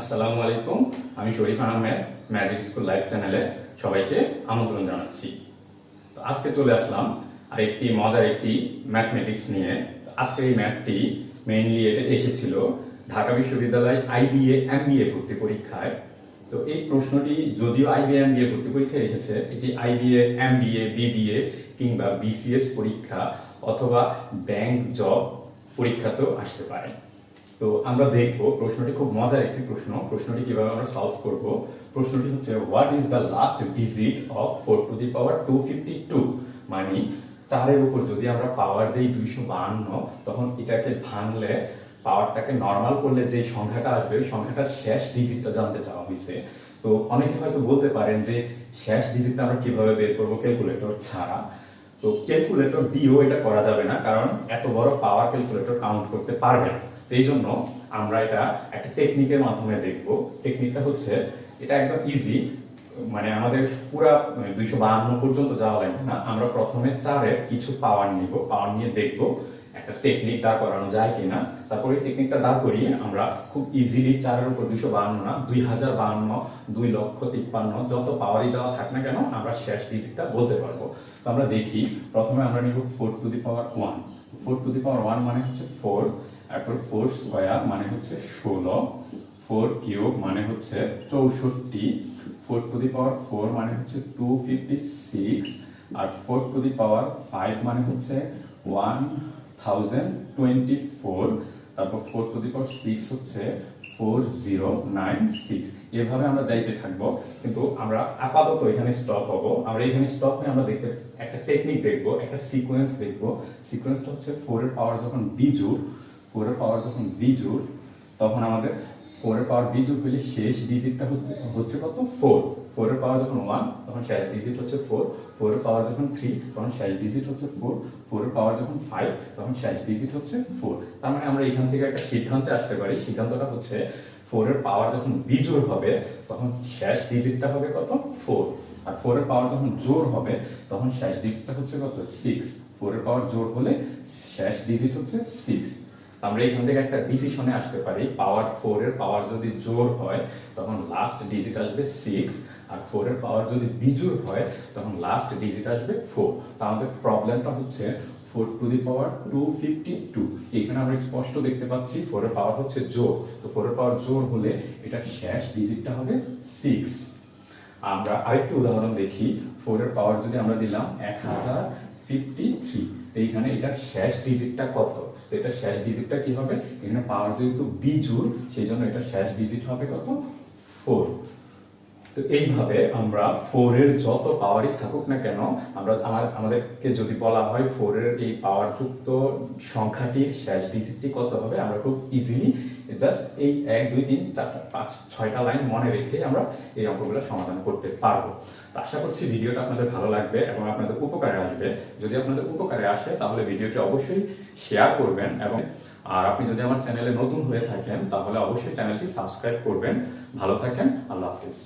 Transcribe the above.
আসসালামু আলাইকুম। আমি শরীফ আহমেদ ম্যাজিক স্কুল লাইভ চ্যানেলে সবাইকে আমন্ত্রণ জানাচ্ছি। তো আজকে চলে আসলাম আরেকটি মজার একটি ম্যাথমেটিক্স নিয়ে। আজকের এই ম্যাথটি মেইনলি এসেছিল ঢাকা বিশ্ববিদ্যালয় IBA MBA ভর্তি পরীক্ষায়। তো এই প্রশ্নটি যদিও IBA MBA ভর্তি পরীক্ষায় এসেছে, এটি IBA MBA BBA কিংবা BCS পরীক্ষা অথবা ব্যাংক জব পরীক্ষাতেও আসতে পারে। তো আমরা দেখব প্রশ্নটি খুব মজার একটি প্রশ্নটি কিভাবে আমরা সলভ করব। প্রশ্নটি হচ্ছে what is the last digit of 4 to the power 252, মানে 4 এর উপর যদি আমরা পাওয়ার দেই 252, তখন এটাকে ভাঙলে পাওয়ারটাকে নরমাল করলে যে সংখ্যাটা আসবে ওই সংখ্যাটার শেষ ডিজিটটা জানতে চাওয়া হয়েছে। তো অনেকে হয়তো বলতে পারেন যে শেষ ডিজিটটা আমরা কিভাবে বের করব ক্যালকুলেটর ছাড়া। তো ক্যালকুলেটর দিয়েও এটা করা যাবে না, কারণ এত বড় পাওয়ার ক্যালকুলেটর কাউন্ট করতে পারবে না। এই জন্য আমরা এটা একটা টেকনিকের মাধ্যমে দেখব। টেকনিকটা হচ্ছে এটা একদম ইজি, মানে আমাদের পুরা 252 পর্যন্ত যাওয়া লাগবে না। আমরা প্রথমে 4-এর কিছু পাওয়ার নিব, পাওয়ার নিয়ে দেখব একটা টেকনিক দাঁড় করানো যায় কিনা। তারপরে এই টেকনিকটা দাঁড় করিয়ে আমরা খুব ইজিলি 4-এর উপর 252 না, 2052, 2,53,000 যত পাওয়ারই দেওয়া থাক না কেন আমরা শেষ ডিজিটটা বলতে পারবো। তো আমরা দেখি, প্রথমে আমরা নিব 4 to the power 1। 4 to the পাওয়ার 1 মানে হচ্ছে 4, তারপর 4 স্কয়ার মানে হচ্ছে 16, 4 কিউব মানে হচ্ছে 64, 4 টু দি পাওয়ার 4 মানে হচ্ছে 256, আর 4 টু দি পাওয়ার 5 মানে হচ্ছে 1024, তারপর 4 টু দি পাওয়ার 6 হচ্ছে 4096। এভাবে আমরা যাইতে থাকবো, কিন্তু আমরা আপাতত এখানে স্টপ হব। আমরা এখানে স্টপ নিয়ে আমরা দেখতে একটা টেকনিক দেখবো, একটা সিকোয়েন্স দেখবো। সিকোয়েন্সটা হচ্ছে 4 এর পাওয়ার যখন বিজোড়, 4 এর পাওয়ার যখন বিজোড়, তখন আমাদের 4 এর পাওয়ার বিজোড় হলে শেষ ডিজিটটা হচ্ছে কত? 4। 4 এর পাওয়ার যখন 1 তখন শেষ ডিজিট হচ্ছে 4, 4 এর পাওয়ার যখন 3 তখন শেষ ডিজিট হচ্ছে 4, 4 এর পাওয়ার যখন 5 তখন শেষ ডিজিট হচ্ছে 4। তার মানে আমরা এখান থেকে একটা সিদ্ধান্তে আসতে পারি। সিদ্ধান্তটা হচ্ছে 4 এর পাওয়ার যখন বিজোড় হবে তখন শেষ ডিজিটটা হবে কত? 4। আর 4 এর পাওয়ার যখন জোড় হবে তখন শেষ ডিজিটটা হচ্ছে কত? 6। 4 এর পাওয়ার জোড় হলে শেষ ডিজিট হচ্ছে 6। আমরা এখান থেকে একটা ডিসিশনে আসতে পারি, পাওয়ার 4 এর পাওয়ার যদি জোড় হয় তখন লাস্ট ডিজিট আসবে 6, আর 4 এর পাওয়ার যদি বিজোড় হয় তখন লাস্ট ডিজিট আসবে 4। তো আমাদের প্রবলেমটা হচ্ছে 4 টু দি পাওয়ার 252। এখানে আমরা স্পষ্ট দেখতে পাচ্ছি 4 এর পাওয়ার হচ্ছে জোড়, তো 4 এর পাওয়ার জোড় হলে এটার শেষ ডিজিটটা হবে 6। আমরা আরেকটি উদাহরণ দেখি। 4 এর পাওয়ার যদি আমরা দিলাম 1053, তো এইখানে এটার শেষ ডিজিটটা কত? তো এটা শেষ ডিজিটটা কি হবে? এখানে পাওয়ার যেহেতু বিজোড় সেই জন্য এটা শেষ ডিজিট হবে কত? 4। তো এইভাবে আমরা 4 এর যত পাওয়ারই থাকুক না কেন, আমাদেরকে যদি বলা হয় 4 এর এই পাওয়ার যুক্ত সংখ্যাটির শেষ ডিজিটটি কত হবে, আমরা খুব ইজিলি জাস্ট এই 1 2 3 4 5 6টা লাইন মনে রেখে আমরা এই অঙ্কগুলো সমাধান করতে পারবো। তো আশা করছি ভিডিওটা আপনাদের ভালো লাগবে এবং আপনাদের উপকারে আসবে। যদি আপনাদের উপকারে আসে তাহলে ভিডিওটি অবশ্যই শেয়ার করবেন, এবং আর আপনি যদি আমার চ্যানেলে নতুন হয়ে থাকেন তাহলে অবশ্যই চ্যানেলটি সাবস্ক্রাইব করবেন। ভালো থাকেন, আল্লাহ হাফেজ।